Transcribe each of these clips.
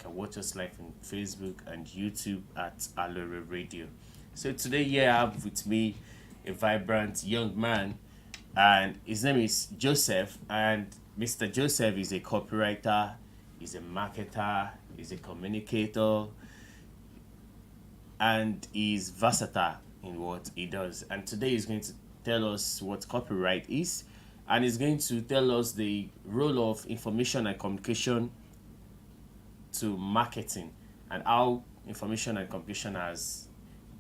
can watch us live on Facebook and YouTube at Aloore Radio. So today here I have with me a vibrant young man, and his name is Joseph. And Mr. Joseph is a copywriter, he's a marketer, he's a communicator, and he's versatile in what he does. And today he's going to tell us what copyright is, and he's going to tell us the role of information and communication to marketing, and how information and communication has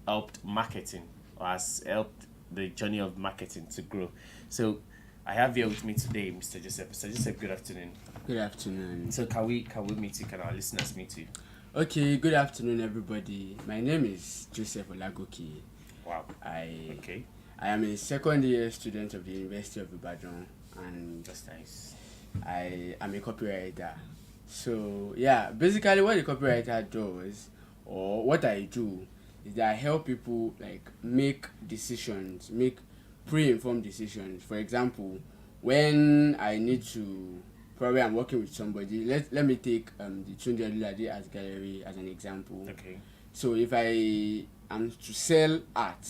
helped marketing, or has helped the journey of marketing to grow. So I have here with me today Mr. Joseph. Mr. Joseph, good afternoon. Good afternoon. So can we meet you? Can our listeners meet you? Okay, good afternoon, everybody. My name is Joseph Olagoki. Wow. I Okay. I am a second year student of the University of Ibadan, and That's nice. I am a copywriter. So yeah, basically what a copywriter does, or what I do, is that I help people like make decisions, make pre-informed decisions. For example, when I need to, probably I'm working with somebody. Let me take the Tunde Olulade Art Gallery as an example. Okay. So if I am to sell art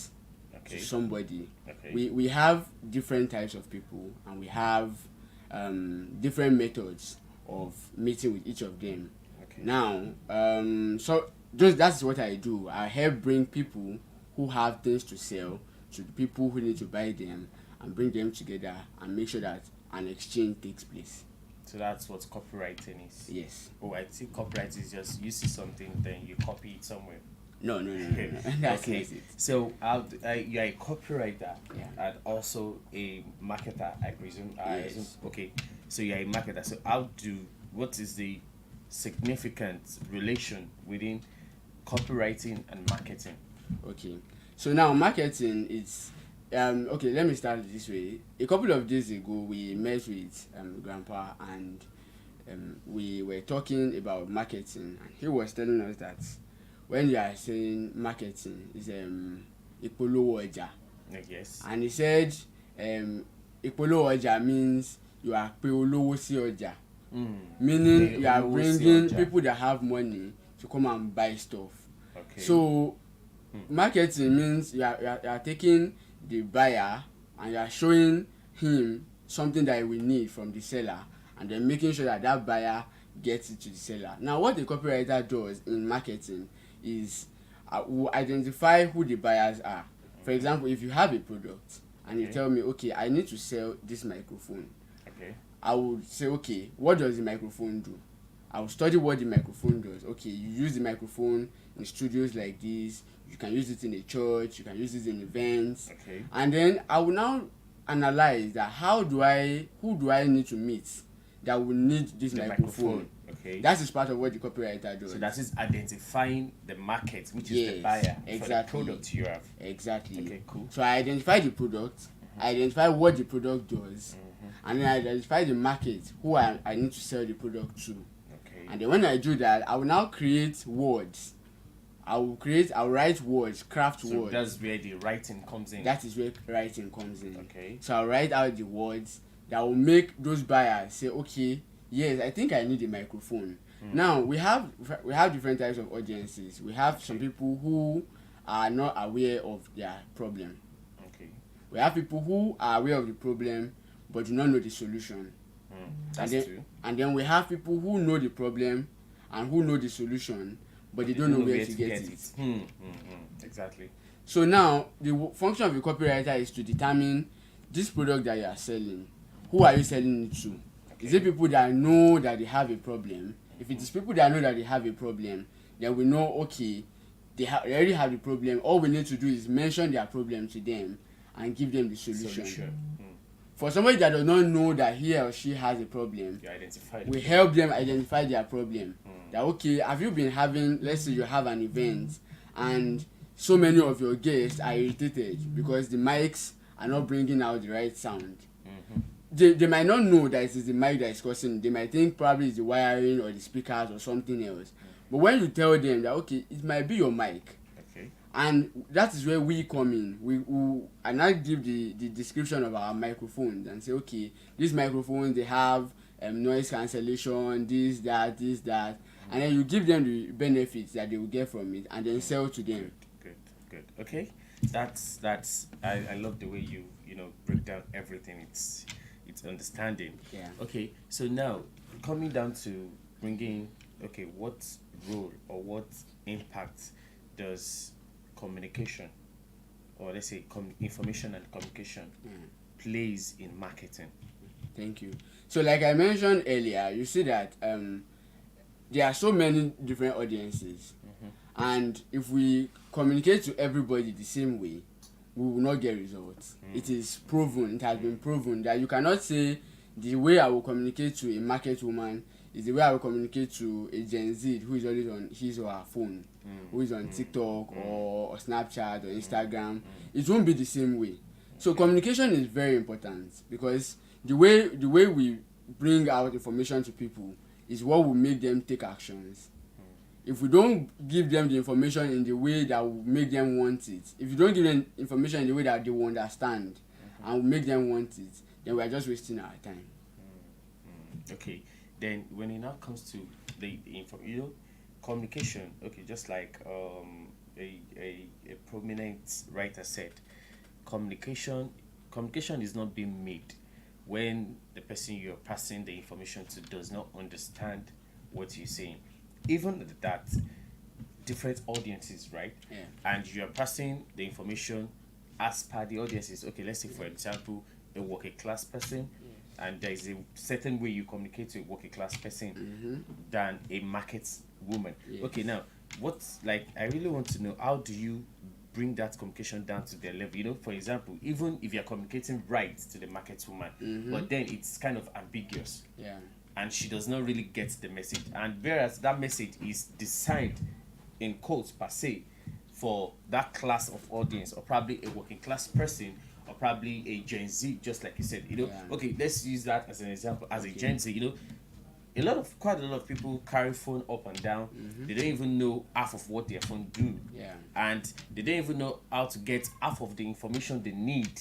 Okay. to somebody, Okay. we have different types of people, and we have different methods of meeting with each of them. Okay. Now, so just that's what I do. I help bring people who have things to sell to the people who need to buy them, and bring them together and make sure that an exchange takes place. So that's what copywriting is. Yes. Oh, I think copyright is just you see something, then you copy it somewhere. No. That's Okay. not it. So you're a copywriter, Yeah. and also a marketer, I presume. Yes. Okay. So you're a marketer. So what is the significant relation within copywriting and marketing? Okay. So now marketing is okay, let me start this way. A couple of days ago we met with grandpa, and we were talking about marketing, and he was telling us that when you are saying marketing is ìpolówó ọjà. Yes. And he said ìpolówó ọjà means you are pe olówó sí ọjà. Meaning you are bringing people that have money to come and buy stuff. Okay. So marketing means you are taking the buyer and you are showing him something that he will need from the seller, and then making sure that that buyer gets it to the seller. Now what the copywriter does in marketing is will identify who the buyers are. For example, if you have a product and you tell me, okay, I need to sell this microphone, Okay. I would say, okay, what does the microphone do? I will study what the microphone does. Okay, you use the microphone in studios like this, you can use it in a church, you can use it in events. Okay. And then I will now analyze that who do I need to meet that will need this The microphone. Okay. That is part of what the copywriter does. So that is identifying the market, which is the Yes, buyer exactly. for the product you have. Exactly. Okay, cool. So I identify the product, I identify what the product does, and then I identify the market who I need to sell the product to. Okay. And then when I do that, I will now create words. I'll write words, craft So words. that's where the writing comes in. That is where writing comes in. Okay. So I'll write out the words that will make those buyers say, okay, yes, I think I need a microphone. Now we have different types of audiences. We have some people who are not aware of their problem. Okay. We have people who are aware of the problem but do not know the solution. That's and then, true. And then we have people who know the problem and who know the solution, but they don't know where to get it. Exactly. So now the function of a copywriter is to determine this product that you are selling. Who are you selling it to? Okay. Is it people that know that they have a problem? If it is people that know that they have a problem, then we know, okay, they already have the problem. All we need to do is mention their problem to them and give them the solution. For somebody that does not know that he or she has a problem, we help them identify their problem. That, okay, have you been having, let's say you have an event and so many of your guests are irritated because the mics are not bringing out the right sound. They might not know that it is the mic that is causing. They might think probably it's the wiring or the speakers or something else. But when you tell them that, okay, it might be your mic, and that is where we come in. We and I give the description of our microphones and say, okay, these microphones, they have noise cancellation, this, that, and then you give them the benefits that they will get from it, and then sell to them. Good. Okay, that's I love the way you know break down everything. It's understanding. Yeah. Okay, so now coming down to bringing, okay, what role or what impact does communication, or let's say information and communication, plays in marketing? Thank you. So like I mentioned earlier, you see that there are so many different audiences, and if we communicate to everybody the same way, we will not get results. It is proven, it has been proven that you cannot say the way I will communicate to a market woman is the way I will communicate to a Gen Z who is always on his or her phone, who is on TikTok or Snapchat or Instagram. It won't be the same way. So communication is very important, because the way we bring out information to people is what will make them take actions. If we don't give them the information in the way that will make them want it, if you don't give them information in the way that they will understand and will make them want it, then we are just wasting our time. Okay, then when it now comes to the info, communication. Okay, just like a prominent writer said, communication is not being made when the person you're passing the information to does not understand what you're saying. Even at that, different audiences, right? Yeah. And you're passing the information as per the audiences. Okay, let's say for example, a working class person, and there is a certain way you communicate to a working class person than a market woman. Yes. Okay, now what's like I really want to know, how do you bring that communication down to their level? For example, even if you're communicating right to the market woman, but then it's kind of ambiguous. Yeah. And she does not really get the message. And whereas that message is designed in quotes per se for that class of audience, or probably a working class person, or probably a Gen Z, just like you said, Yeah. Okay, let's use that as an example. As a Gen Z, quite a lot of people carry phone up and down. They don't even know half of what their phone do. Yeah. And they don't even know how to get half of the information they need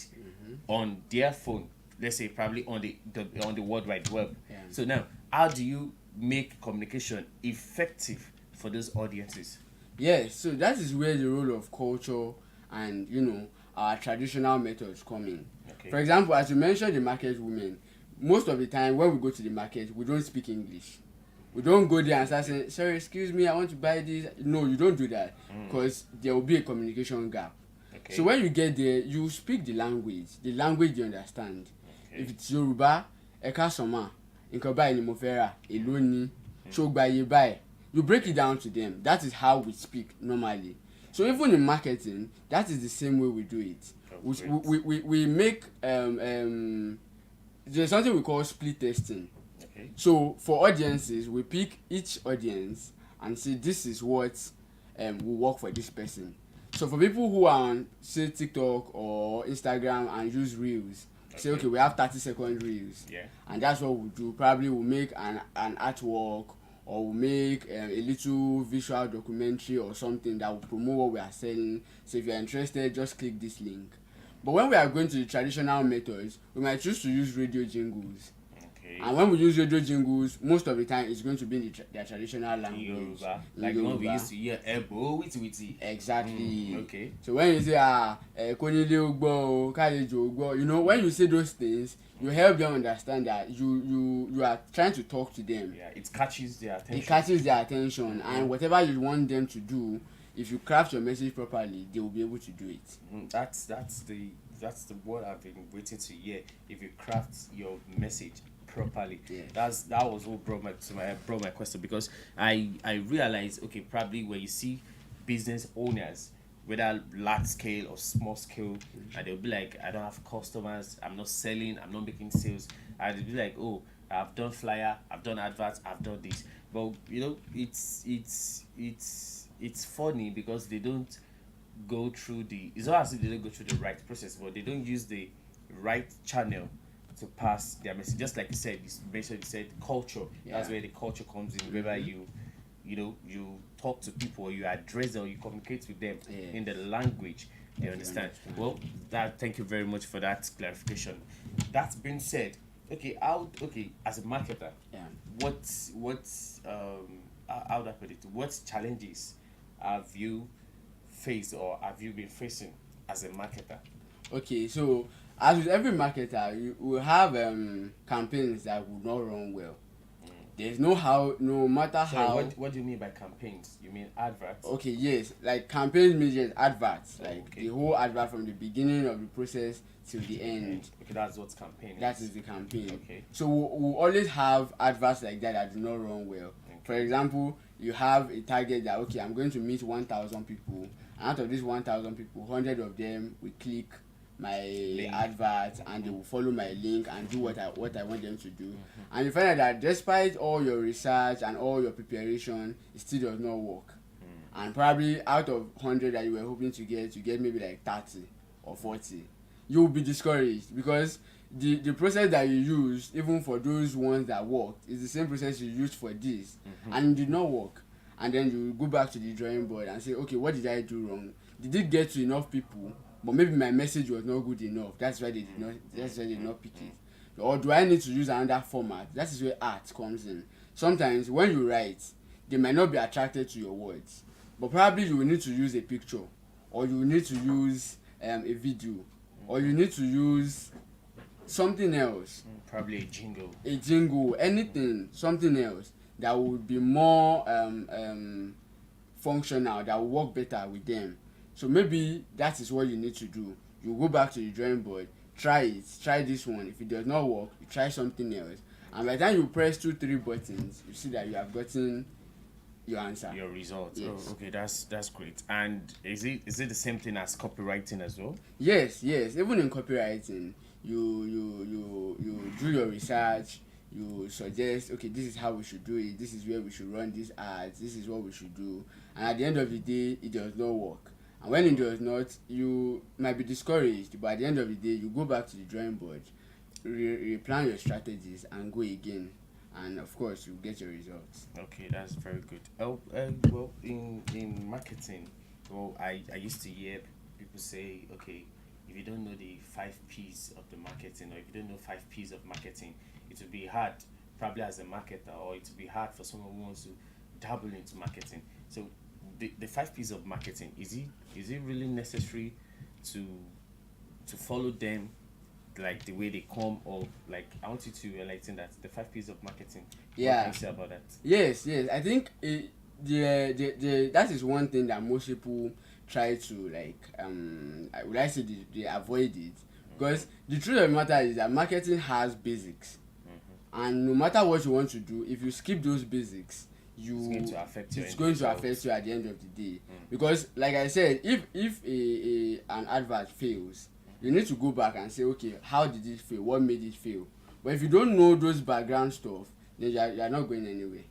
on their phone. Let's say probably on the World Wide Web. Yeah. So now, how do you make communication effective for those audiences? Yes, so that is where the role of culture and our traditional methods come in. Okay. For example, as you mentioned, the market women, most of the time when we go to the market, we don't speak English. We don't go there and start saying, sorry, excuse me, I want to buy this. No, you don't do that, because there will be a communication gap. Okay. So when you get there, you speak the language they understand. Okay. If it's Yoruba, eka soma, nkan báyìí ni mo fẹ́ rà, èló ni, ṣó gba iye báyìí. You break it down to them. That is how we speak normally. So even in marketing, that is the same way we do it. We make there's something we call split testing. Okay. So for audiences, we pick each audience and say this is what will work for this person. So for people who are on, say, TikTok or Instagram and use reels, say, okay, we have 30-second reels. Yeah. And that's what we'll do. Probably we'll make an artwork, or we'll make a little visual documentary or something that will promote what we are selling. So if you're interested, just click this link. But when we are going to the traditional methods, we might choose to use radio jingles. Okay. And when we use radio jingles, most of the time it's going to be in their traditional language. Yoruba. In Like the one we Yoruba. used to hear, ebo witi. Exactly. Okay. So when you say konile ogbo, kalejo ogbo, when you say those things, you help them understand that you are trying to talk to them. Yeah, it catches their attention. It catches their attention, and whatever you want them to do, if you craft your message properly, they will be able to do it. That's the word I've been waiting to hear. If you craft your message properly, Yes. that was what brought my question, because I realized, okay, probably where you see business owners, whether large scale or small scale, and they'll be like, I don't have customers, I'm not selling, I'm not making sales, and they'll be like, oh, I've done flyer, I've done adverts, I've done this. But it's funny because they don't go through it's not as if they don't go through the right process, but they don't use the right channel to pass their message. Just like you said, you said culture. That's where the culture comes in. Whether you talk to people, or you address them, or you communicate with them in the language they understand. Well, thank you very much for that clarification. That being said, as a marketer, how do I put it? What challenges have you faced or have you been facing as a marketer? Okay, so as with every marketer, you will have campaigns that would not run well. There's no how, no matter Sorry, how. what do you mean by campaigns? You mean adverts? Okay, yes, like campaigns means just adverts, like Okay. the whole advert from the beginning of the process till the end. Okay, that's what campaign That is. is the campaign. Okay. So we'll always have adverts like that do not run well. For example, you have a target that, okay, I'm going to meet 1,000 people, and out of these 1,000 people, 100 of them will click my Link. advert and they will follow my link and do what I want them to do. And you find out that despite all your research and all your preparation, it still does not work. And probably out of 100 that you were hoping to get, you get maybe like 30 or 40. You will be discouraged because the process that you used, even for those ones that worked, is the same process you used for this, and it did not work. And then you go back to the drawing board and say, okay, what did I do wrong? Did it get to enough people? But maybe my message was not good enough. That's why they did not. That's why they did not pick it. Or do I need to use another format? That is where art comes in. Sometimes when you write, they might not be attracted to your words, but probably you will need to use a picture, or you will need to use a video, or you need to use something else, Probably a jingle, anything, something else that would be more functional, that will work better with them. So maybe that is what you need to do. You go back to the drawing board, try this one. If it does not work, you try something else, and by the time you press 2-3 buttons, you see that you have gotten your answer, your results. Yes. Oh, okay, that's great. And is it the same thing as copywriting as well? Yes, even in copywriting, you do your research, you suggest, okay, this is how we should do it, this is where we should run these ads, this is what we should do, and at the end of the day, it does not work. And when it does not, you might be discouraged, but at the end of the day, you go back to the drawing board, replan your strategies, and go again. And of course, you get your results. Okay, that's very good. Well, in marketing, well, I used to hear people say, okay, if you don't know the 5 P's of the marketing, or if you don't know 5 P's of marketing, it will be hard, probably as a marketer, or it will be hard for someone who wants to dabble into marketing. So, the 5 P's of marketing, is it really necessary to follow them like the way they come, or like I want you to enlighten that the 5 P's of marketing? Yeah. What can you say about that? Yes, I think the that is one thing that most people try to would I say they avoid it, because the truth of the matter is that marketing has basics, and no matter what you want to do, if you skip those basics, It's going to affect you. it's going to affect you at the end of the day. Because like I said, if an advert fails, you need to go back and say, okay, how did it fail, what made it fail? But if you don't know those background stuff, then you are not going anywhere.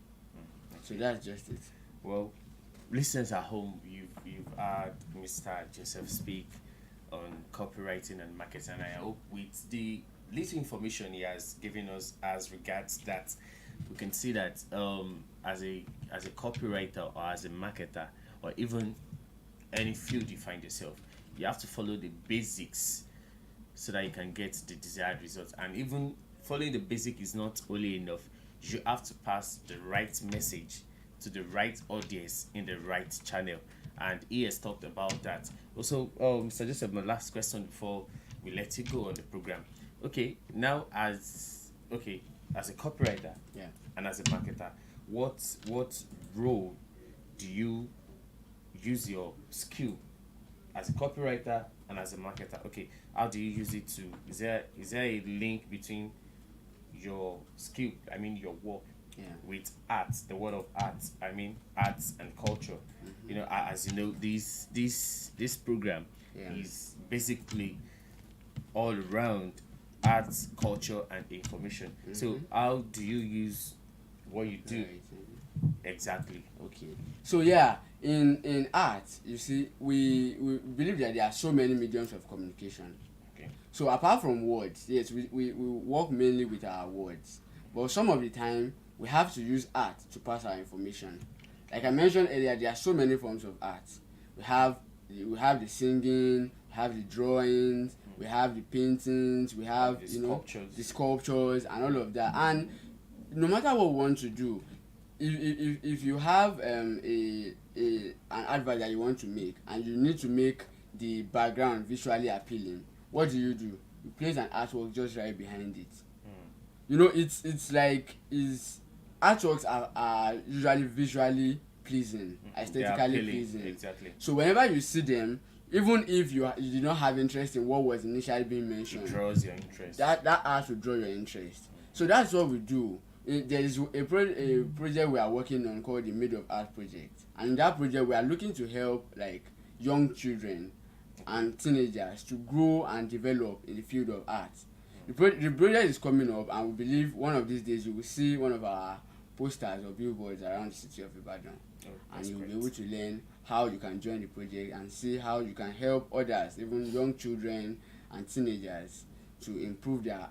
So that's just it. Well, listeners at home, you've heard Mr. Joseph speak on copywriting and marketing, and I hope with the little information he has given us as regards that, we can see that as a copywriter or as a marketer, or even any field you find yourself, you have to follow the basics so that you can get the desired results. And even following the basic is not only enough, you have to pass the right message to the right audience in the right channel, and he has talked about that. Also, Mr. Joseph, my last question before we let you go on the program. Okay, now as a copywriter, Yeah. and as a marketer, what role do you use your skill as a copywriter and as a marketer? Okay, how do you use it to? Is there a link between your skill, I mean your work, with arts, the word of arts, I mean arts and culture? You know, as you know, this program is basically all around arts, culture, and information. So how do you use what you do? Exactly. Okay. So in art, you see, we believe that there are so many mediums of communication. Okay. So apart from words, yes, we work mainly with our words, but some of the time we have to use art to pass our information. Like I mentioned earlier, there are so many forms of art. We have the singing, we have the drawings, we have the paintings, we have The sculptures. the sculptures and all of that. And no matter what we want to do, if you have an advert that you want to make and you need to make the background visually appealing, what do? You place an artwork just right behind it. You know, it's like is artworks are usually visually pleasing, They are aesthetically appealing, pleasing. exactly. So whenever you see them, even if you did not have interest in what was initially being It mentioned, draws your interest. that art will draw your interest. So that's what we do. There is a project we are working on called the Made of Art project, and in that project we are looking to help like young children and teenagers to grow and develop in the field of art. The project is coming up, and we believe one of these days you will see one of our posters or billboards around the city of Ibadan, Oh, and that's you will be great. able to learn how you can join the project and see how you can help others, even young children and teenagers, to improve their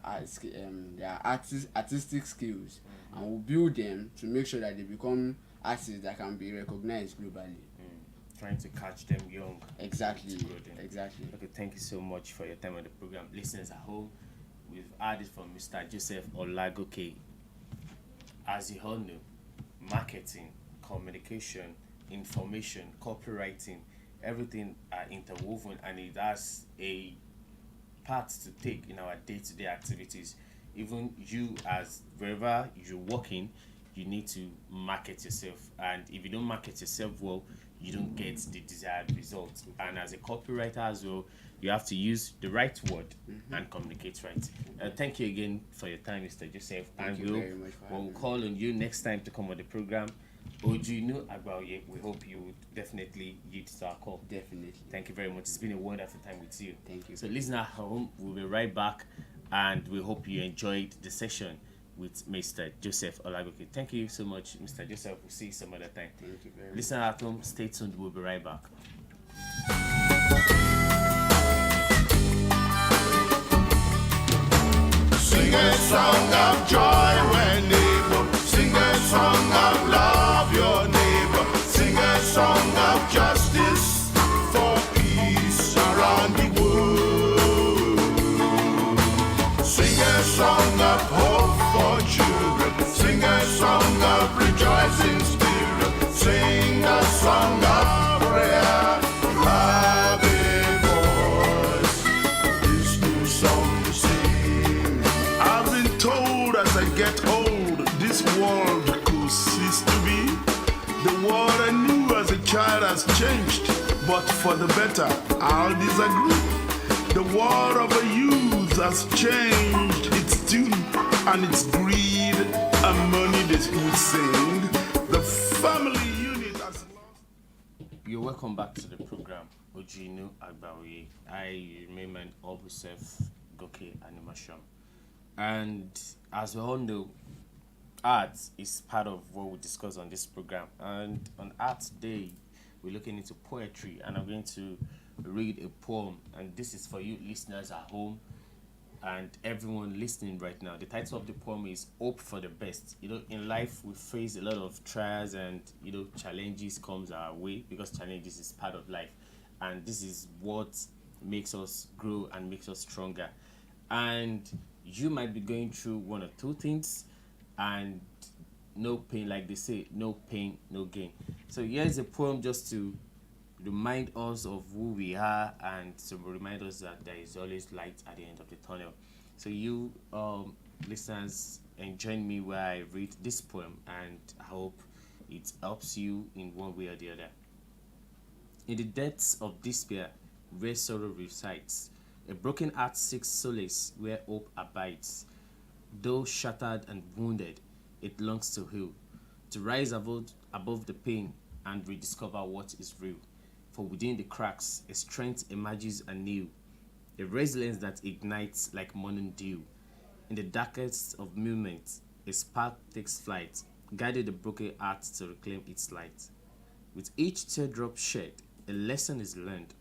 artistic skills, and we'll build them to make sure that they become artists that can be recognized globally. Trying to catch them young. Exactly. To grow them. Exactly. Okay, thank you so much for your time on the program. Listeners at home, we've added from Mr. Joseph Olagoke. As you all know, marketing, communication, information, copywriting, everything are interwoven, and it has a part to take in our day-to-day activities. Even you, as wherever you're working, you need to market yourself, and if you don't market yourself well, you don't get the desired result. And as a copywriter as well, you have to use the right word and communicate right. Thank you again for your time, Mr. Joseph. Thank you very much for having we'll me. call on you next time to come on the program. Iju Inu Agba Oye, we hope you would definitely yield to our call. Definitely. Thank you very much. It's been a wonderful time with you. Thank you. So, listener at home, we'll be right back, and we hope you enjoyed the session with Mr. Joseph Olagoke. Thank you so much, Mr. Joseph. We'll see you some other time. Thank you very much. Listener at home, stay tuned. We'll be right back. Sing a song of joy when neighbor. Sing a song of love your neighbor. Sing a song of justice for peace around the world. Sing a song of hope for children. Sing a song of rejoicing spirit. Sing a song of prayer. Have a voice. This new song to sing. I've been told as I get old, this world could cease to be. The world I knew as a child has changed, but for the better, I'll disagree. The world of a youth has changed its tune and its greed and money they would sing. The family unit has lost. You're welcome back to the program, Iju Inu Agba Oye. I remain my humble self, Goke Animation. And as we all know, art is part of what we discuss on this program. And on Art Day, we're looking into poetry, and I'm going to read a poem. And this is for you listeners at home and everyone listening right now. The title of the poem is Hope for the Best. You know, in life we face a lot of trials and challenges comes our way, because challenges is part of life, and this is what makes us grow and makes us stronger. And you might be going through one or two things, and no pain, like they say, no pain, no gain. So here's a poem just to remind us of who we are, and to remind us that there is always light at the end of the tunnel. So you listeners, and join me where I read this poem, and I hope it helps you in one way or the other. In the depths of despair, where sorrow resides, a broken heart seeks solace where hope abides. Though shattered and wounded, it longs to heal, to rise above the pain and rediscover what is real. For within the cracks, a strength emerges anew, a resilience that ignites like morning dew. In the darkest of moments, a spark takes flight, guiding the broken heart to reclaim its light. With each teardrop shed, a lesson is learned.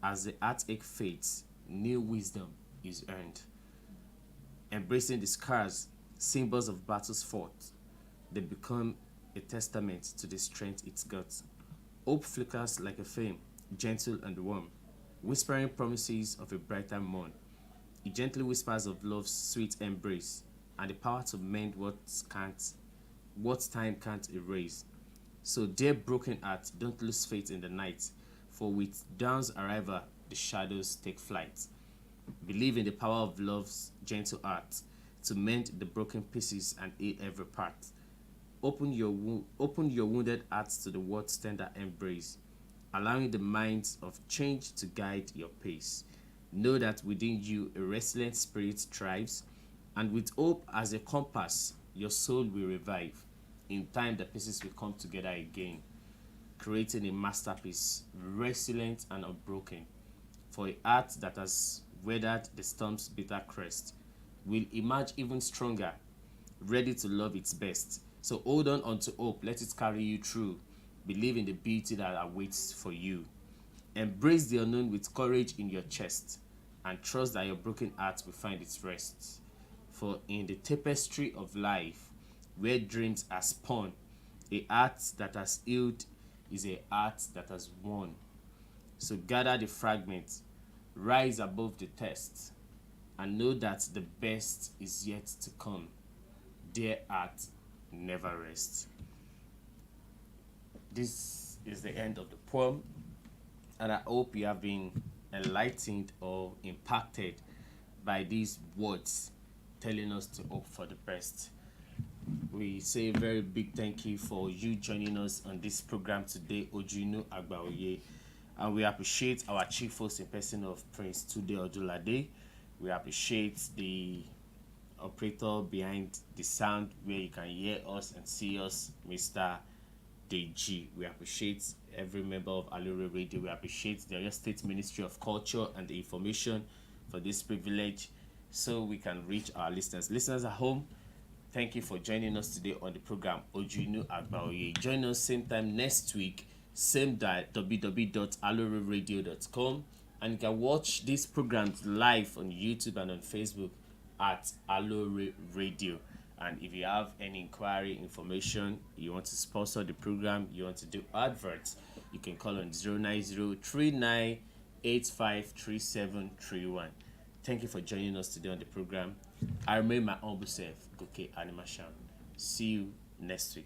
As the heartache fades, new wisdom is earned. Embracing the scars, symbols of battles fought, they become a testament to the strength it's got. Hope flickers like a flame, gentle and warm, whispering promises of a brighter morn. It gently whispers of love's sweet embrace and the power to mend what can't, what time can't erase. So, dear broken heart, don't lose faith in the night, for with dawn's arrival, the shadows take flight. Believe in the power of love's gentle art to mend the broken pieces and heal every part. Open your wounded hearts to the world's tender embrace, allowing the minds of change to guide your pace. Know that within you a resilient spirit thrives, and with hope as a compass, your soul will revive. In time, the pieces will come together again, creating a masterpiece, resilient and unbroken. For a heart that has weathered the storm's bitter crest will emerge even stronger, ready to love its best. So hold on unto hope, let it carry you through. Believe in the beauty that awaits for you. Embrace the unknown with courage in your chest, and trust that your broken heart will find its rest. For in the tapestry of life, where dreams are spun, a heart that has healed is a heart that has won. So gather the fragments, rise above the test, and know that the best is yet to come. Dear heart, never rest. This is the end of the poem, and I hope you have been enlightened or impacted by these words telling us to hope for the best. We say a very big thank you for you joining us on this program today, Iju Inu Agba Oye, and we appreciate our chief host in person of Prince Tude Odulade. We appreciate the operator behind the sound where you can hear us and see us, Mr. Deji. We appreciate every member of Aloore Radio. We appreciate the Oyo State Ministry of Culture and the Information for this privilege so we can reach our listeners. Listeners at home, thank you for joining us today on the program Iju Inu Agba Oye. Join us same time next week, same dial, www.alooreradio.com, and you can watch these programs live on YouTube and on Facebook at Aloore Radio. And if you have any inquiry, information, you want to sponsor the program, you want to do adverts, you can call on 09039853731. Thank you for joining us today on the program. I remain my humble self, Goke Animation. See you next week.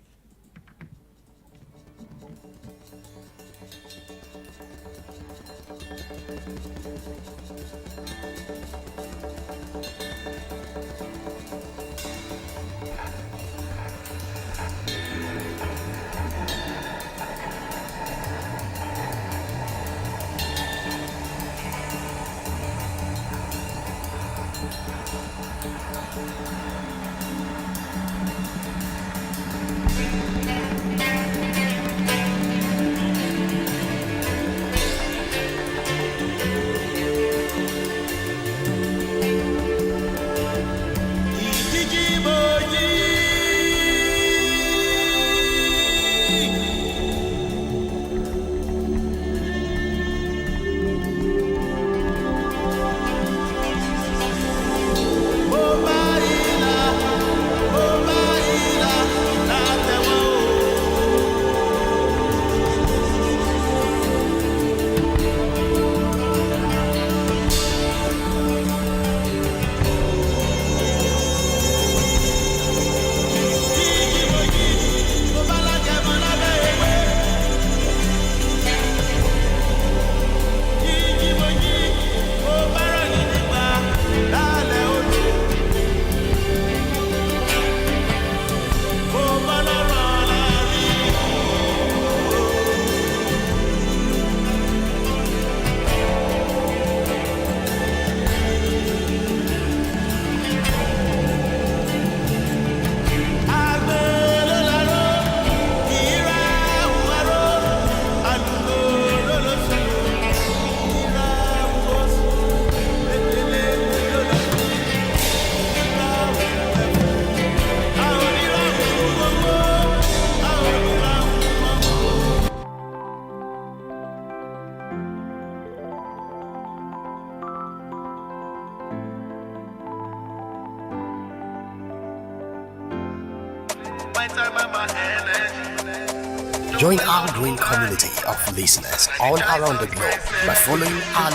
Join our growing community of listeners all around the globe by following our...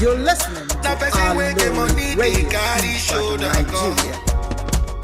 You're listening to Aloore Radio, Nigeria.